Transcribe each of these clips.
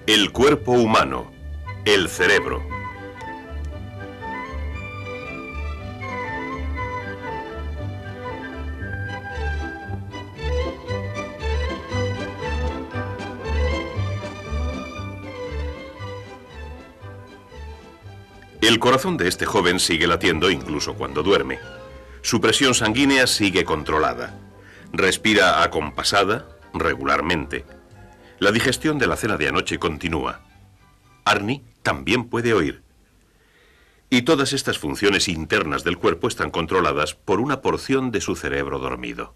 El cuerpo humano, el cerebro. El corazón de este joven sigue latiendo incluso cuando duerme. Su presión sanguínea sigue controlada. Respira acompasada, regularmente. La digestión de la cena de anoche continúa. Arnie también puede oír. Y todas estas funciones internas del cuerpo están controladas por una porción de su cerebro dormido.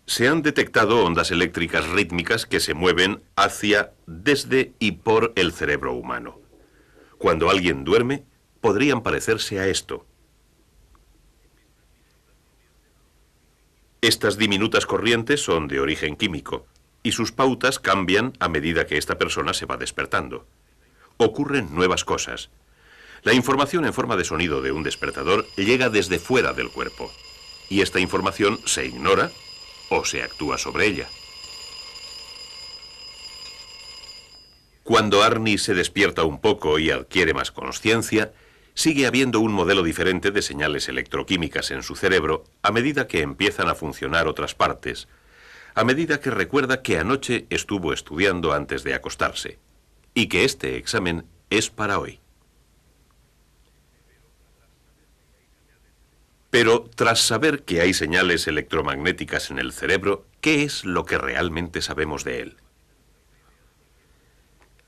Se han detectado ondas eléctricas rítmicas que se mueven hacia, desde y por el cerebro humano. Cuando alguien duerme, podrían parecerse a esto. Estas diminutas corrientes son de origen químico y sus pautas cambian a medida que esta persona se va despertando. Ocurren nuevas cosas. La información en forma de sonido de un despertador llega desde fuera del cuerpo y esta información se ignora o se actúa sobre ella. Cuando Arnie se despierta un poco y adquiere más consciencia, sigue habiendo un modelo diferente de señales electroquímicas en su cerebro a medida que empiezan a funcionar otras partes, a medida que recuerda que anoche estuvo estudiando antes de acostarse y que este examen es para hoy. Pero tras saber que hay señales electromagnéticas en el cerebro, ¿qué es lo que realmente sabemos de él?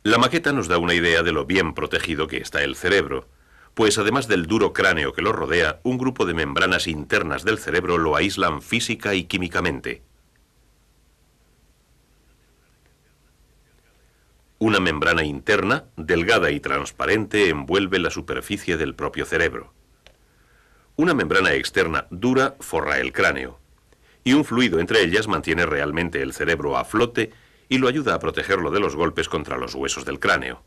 La maqueta nos da una idea de lo bien protegido que está el cerebro, pues además del duro cráneo que lo rodea, un grupo de membranas internas del cerebro lo aíslan física y químicamente. Una membrana interna, delgada y transparente, envuelve la superficie del propio cerebro. Una membrana externa dura forra el cráneo, y un fluido entre ellas mantiene realmente el cerebro a flote y lo ayuda a protegerlo de los golpes contra los huesos del cráneo.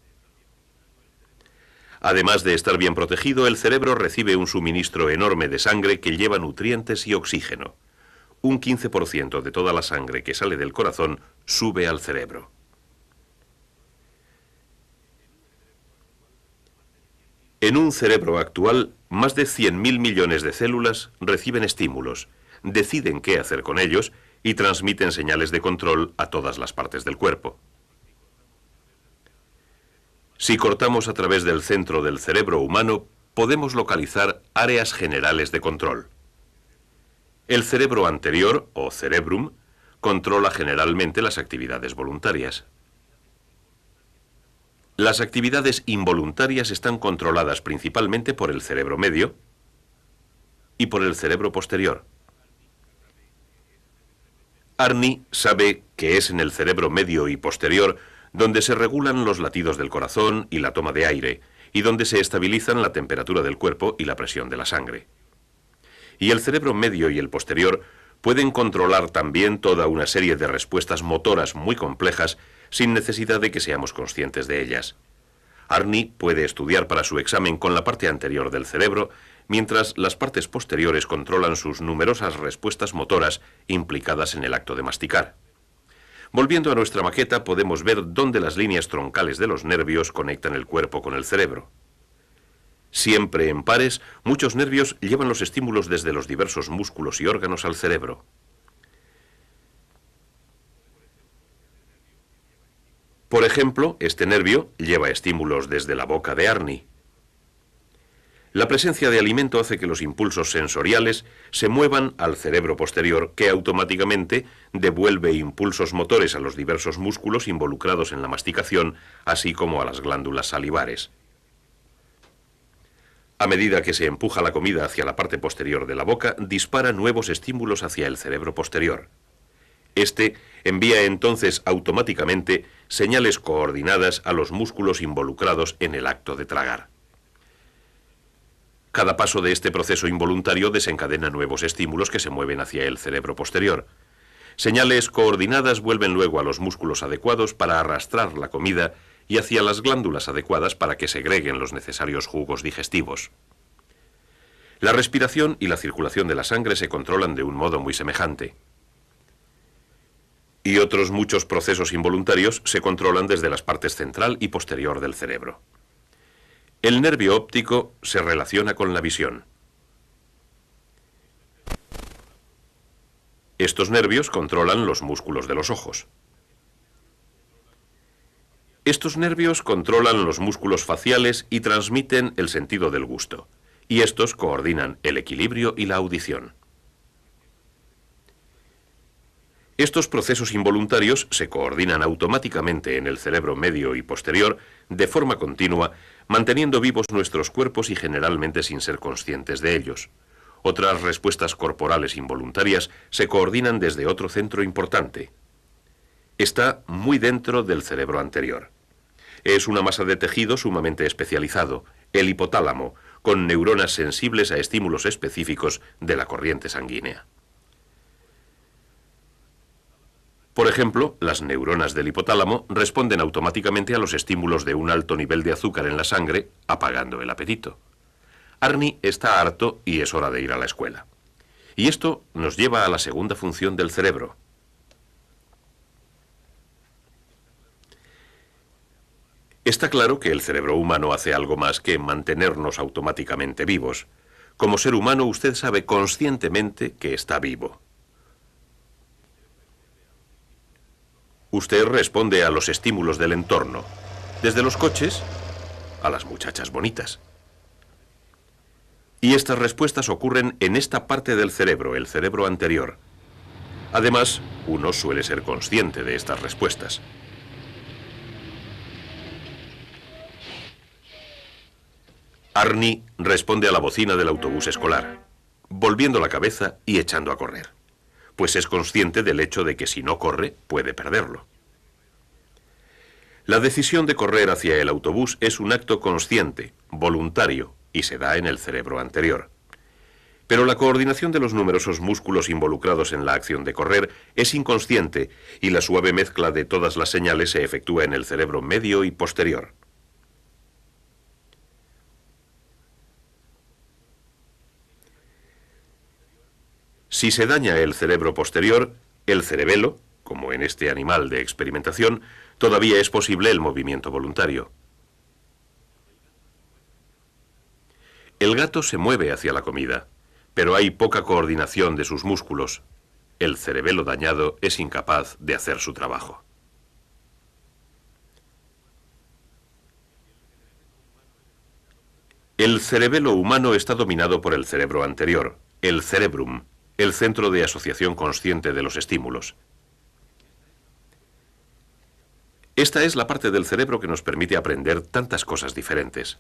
Además de estar bien protegido, el cerebro recibe un suministro enorme de sangre que lleva nutrientes y oxígeno. Un 15% de toda la sangre que sale del corazón sube al cerebro. En un cerebro actual, más de 100.000 millones de células reciben estímulos, deciden qué hacer con ellos y transmiten señales de control a todas las partes del cuerpo. Si cortamos a través del centro del cerebro humano, podemos localizar áreas generales de control. El cerebro anterior, o cerebrum, controla generalmente las actividades voluntarias. Las actividades involuntarias están controladas principalmente por el cerebro medio y por el cerebro posterior. Arnie sabe que es en el cerebro medio y posterior donde se regulan los latidos del corazón y la toma de aire, y donde se estabilizan la temperatura del cuerpo y la presión de la sangre. Y el cerebro medio y el posterior pueden controlar también toda una serie de respuestas motoras muy complejas sin necesidad de que seamos conscientes de ellas. Arnie puede estudiar para su examen con la parte anterior del cerebro, mientras las partes posteriores controlan sus numerosas respuestas motoras implicadas en el acto de masticar. Volviendo a nuestra maqueta, podemos ver dónde las líneas troncales de los nervios conectan el cuerpo con el cerebro. Siempre en pares, muchos nervios llevan los estímulos desde los diversos músculos y órganos al cerebro. Por ejemplo, este nervio lleva estímulos desde la boca de Arnie. La presencia de alimento hace que los impulsos sensoriales se muevan al cerebro posterior, que automáticamente devuelve impulsos motores a los diversos músculos involucrados en la masticación, así como a las glándulas salivares. A medida que se empuja la comida hacia la parte posterior de la boca, dispara nuevos estímulos hacia el cerebro posterior. Este envía entonces automáticamente señales coordinadas a los músculos involucrados en el acto de tragar. Cada paso de este proceso involuntario desencadena nuevos estímulos que se mueven hacia el cerebro posterior. Señales coordinadas vuelven luego a los músculos adecuados para arrastrar la comida y hacia las glándulas adecuadas para que segreguen los necesarios jugos digestivos. La respiración y la circulación de la sangre se controlan de un modo muy semejante. y otros muchos procesos involuntarios se controlan desde las partes central y posterior del cerebro. El nervio óptico se relaciona con la visión. Estos nervios controlan los músculos de los ojos. Estos nervios controlan los músculos faciales y transmiten el sentido del gusto, y estos coordinan el equilibrio y la audición. Estos procesos involuntarios se coordinan automáticamente en el cerebro medio y posterior de forma continua, manteniendo vivos nuestros cuerpos y generalmente sin ser conscientes de ellos. Otras respuestas corporales involuntarias se coordinan desde otro centro importante. Está muy dentro del cerebro anterior. Es una masa de tejido sumamente especializado, el hipotálamo, con neuronas sensibles a estímulos específicos de la corriente sanguínea. Por ejemplo, las neuronas del hipotálamo responden automáticamente a los estímulos de un alto nivel de azúcar en la sangre, apagando el apetito. Arnie está harto y es hora de ir a la escuela. Y esto nos lleva a la segunda función del cerebro. Está claro que el cerebro humano hace algo más que mantenernos automáticamente vivos. Como ser humano, usted sabe conscientemente que está vivo. Usted responde a los estímulos del entorno, desde los coches a las muchachas bonitas. Y estas respuestas ocurren en esta parte del cerebro, el cerebro anterior. Además, uno suele ser consciente de estas respuestas. Arnie responde a la bocina del autobús escolar, volviendo la cabeza y echando a correr, pues es consciente del hecho de que si no corre, puede perderlo. La decisión de correr hacia el autobús es un acto consciente, voluntario, y se da en el cerebro anterior. Pero la coordinación de los numerosos músculos involucrados en la acción de correr es inconsciente y la suave mezcla de todas las señales se efectúa en el cerebro medio y posterior. Si se daña el cerebro posterior, el cerebelo, como en este animal de experimentación, todavía es posible el movimiento voluntario. El gato se mueve hacia la comida, pero hay poca coordinación de sus músculos. El cerebelo dañado es incapaz de hacer su trabajo. El cerebelo humano está dominado por el cerebro anterior, el cerebrum, el centro de asociación consciente de los estímulos. Esta es la parte del cerebro que nos permite aprender tantas cosas diferentes.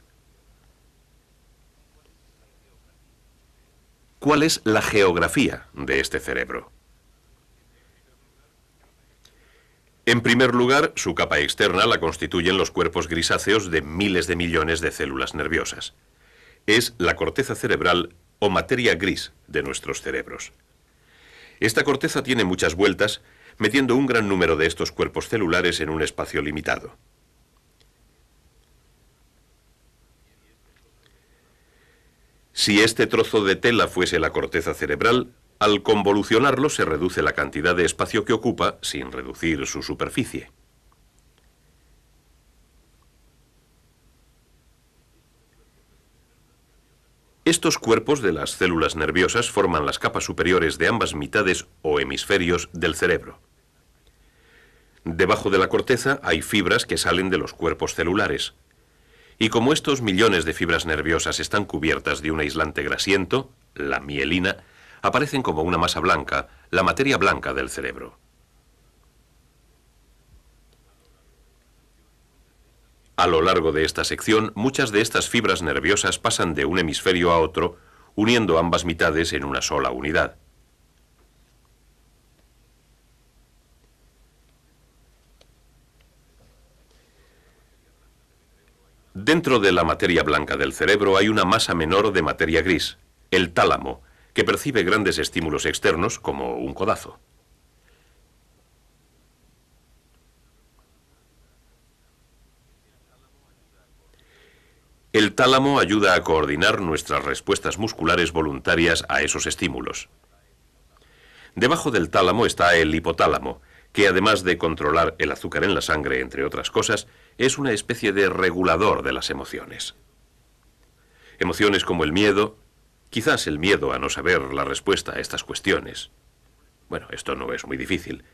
¿Cuál es la geografía de este cerebro? En primer lugar, su capa externa la constituyen los cuerpos grisáceos de miles de millones de células nerviosas. Es la corteza cerebral o materia gris de nuestros cerebros. Esta corteza tiene muchas vueltas, metiendo un gran número de estos cuerpos celulares en un espacio limitado. Si este trozo de tela fuese la corteza cerebral, al convolucionarlo se reduce la cantidad de espacio que ocupa sin reducir su superficie. Estos cuerpos de las células nerviosas forman las capas superiores de ambas mitades o hemisferios del cerebro. Debajo de la corteza hay fibras que salen de los cuerpos celulares. Y como estos millones de fibras nerviosas están cubiertas de un aislante grasiento, la mielina, aparecen como una masa blanca, la materia blanca del cerebro. A lo largo de esta sección, muchas de estas fibras nerviosas pasan de un hemisferio a otro, uniendo ambas mitades en una sola unidad. Dentro de la materia blanca del cerebro hay una masa menor de materia gris, el tálamo, que percibe grandes estímulos externos como un codazo. El tálamo ayuda a coordinar nuestras respuestas musculares voluntarias a esos estímulos. Debajo del tálamo está el hipotálamo, que además de controlar el azúcar en la sangre, entre otras cosas, es una especie de regulador de las emociones. Emociones como el miedo, quizás el miedo a no saber la respuesta a estas cuestiones. Bueno, esto no es muy difícil.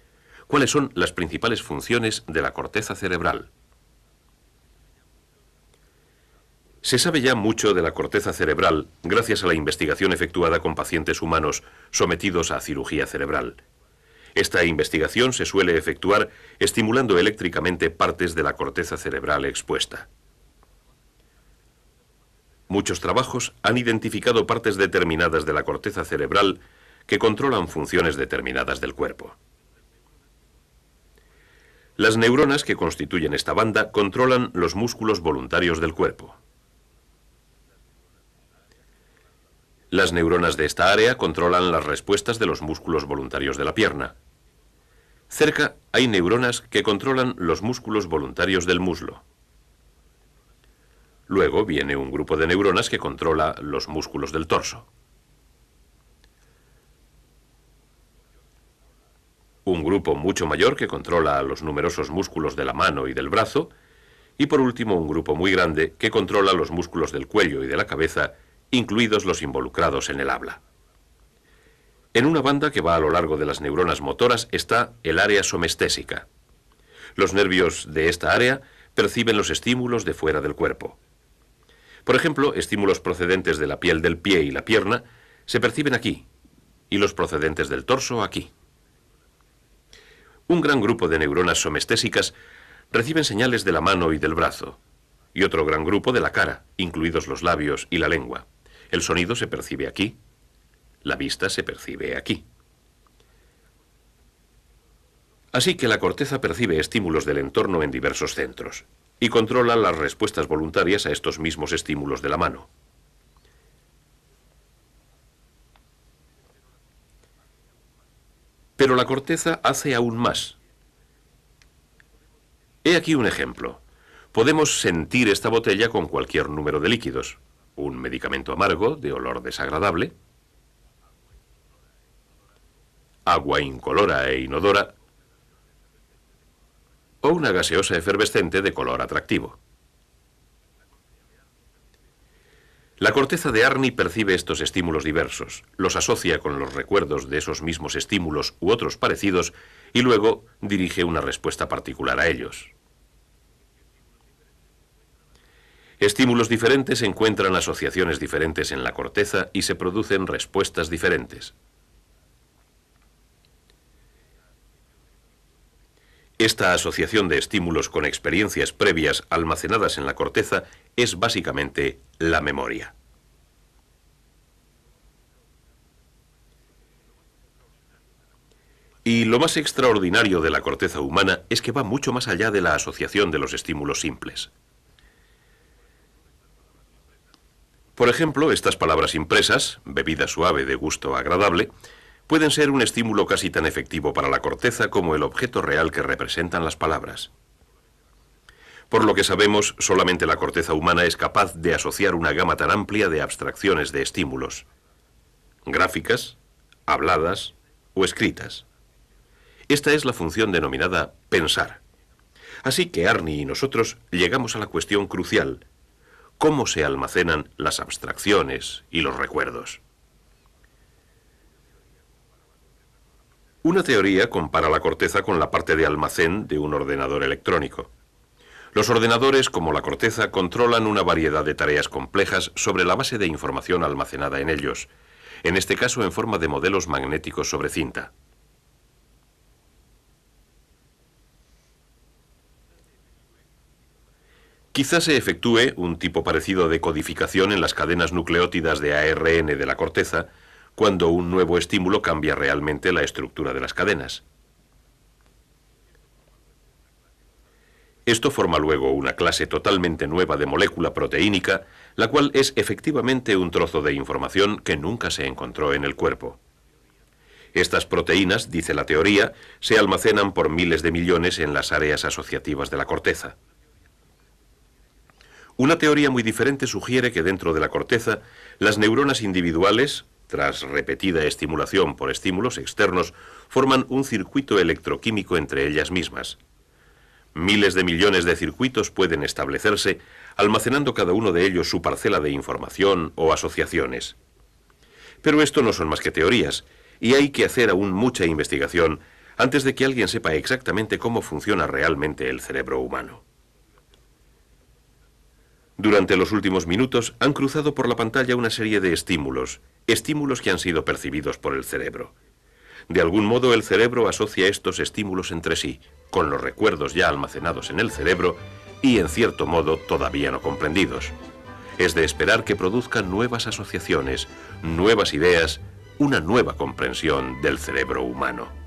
¿Cuáles son las principales funciones de la corteza cerebral? Se sabe ya mucho de la corteza cerebral gracias a la investigación efectuada con pacientes humanos sometidos a cirugía cerebral. Esta investigación se suele efectuar estimulando eléctricamente partes de la corteza cerebral expuesta. Muchos trabajos han identificado partes determinadas de la corteza cerebral que controlan funciones determinadas del cuerpo. Las neuronas que constituyen esta banda controlan los músculos voluntarios del cuerpo. Las neuronas de esta área controlan las respuestas de los músculos voluntarios de la pierna. Cerca hay neuronas que controlan los músculos voluntarios del muslo. Luego viene un grupo de neuronas que controla los músculos del torso. Un grupo mucho mayor que controla los numerosos músculos de la mano y del brazo. Y por último un grupo muy grande que controla los músculos del cuello y de la cabeza, incluidos los involucrados en el habla. En una banda que va a lo largo de las neuronas motoras está el área somestésica. Los nervios de esta área perciben los estímulos de fuera del cuerpo. Por ejemplo, estímulos procedentes de la piel del pie y la pierna se perciben aquí, y los procedentes del torso aquí. Un gran grupo de neuronas somestésicas reciben señales de la mano y del brazo, y otro gran grupo de la cara, incluidos los labios y la lengua. El sonido se percibe aquí, la vista se percibe aquí. Así que la corteza percibe estímulos del entorno en diversos centros y controla las respuestas voluntarias a estos mismos estímulos de la mano. Pero la corteza hace aún más. He aquí un ejemplo. Podemos sentir esta botella con cualquier número de líquidos. Un medicamento amargo, de olor desagradable. Agua incolora e inodora. O una gaseosa efervescente de color atractivo. La corteza de Arni percibe estos estímulos diversos, los asocia con los recuerdos de esos mismos estímulos u otros parecidos y luego dirige una respuesta particular a ellos. Estímulos diferentes encuentran asociaciones diferentes en la corteza y se producen respuestas diferentes. Esta asociación de estímulos con experiencias previas almacenadas en la corteza es básicamente la memoria. Y lo más extraordinario de la corteza humana es que va mucho más allá de la asociación de los estímulos simples. Por ejemplo, estas palabras impresas, bebida suave de gusto agradable, pueden ser un estímulo casi tan efectivo para la corteza como el objeto real que representan las palabras. Por lo que sabemos, solamente la corteza humana es capaz de asociar una gama tan amplia de abstracciones de estímulos, gráficas, habladas o escritas. Esta es la función denominada pensar. Así que Arni y nosotros llegamos a la cuestión crucial: ¿cómo se almacenan las abstracciones y los recuerdos? Una teoría compara la corteza con la parte de almacén de un ordenador electrónico. Los ordenadores, como la corteza, controlan una variedad de tareas complejas sobre la base de información almacenada en ellos, en este caso en forma de modelos magnéticos sobre cinta. Quizás se efectúe un tipo parecido de codificación en las cadenas nucleótidas de ARN de la corteza, cuando un nuevo estímulo cambia realmente la estructura de las cadenas. Esto forma luego una clase totalmente nueva de molécula proteínica, la cual es efectivamente un trozo de información que nunca se encontró en el cuerpo. Estas proteínas, dice la teoría, se almacenan por miles de millones en las áreas asociativas de la corteza. Una teoría muy diferente sugiere que dentro de la corteza, las neuronas individuales, tras repetida estimulación por estímulos externos, forman un circuito electroquímico entre ellas mismas. Miles de millones de circuitos pueden establecerse, almacenando cada uno de ellos su parcela de información o asociaciones. Pero esto no son más que teorías, y hay que hacer aún mucha investigación antes de que alguien sepa exactamente cómo funciona realmente el cerebro humano. Durante los últimos minutos han cruzado por la pantalla una serie de estímulos que han sido percibidos por el cerebro. De algún modo el cerebro asocia estos estímulos entre sí, con los recuerdos ya almacenados en el cerebro y en cierto modo todavía no comprendidos. Es de esperar que produzcan nuevas asociaciones, nuevas ideas, una nueva comprensión del cerebro humano.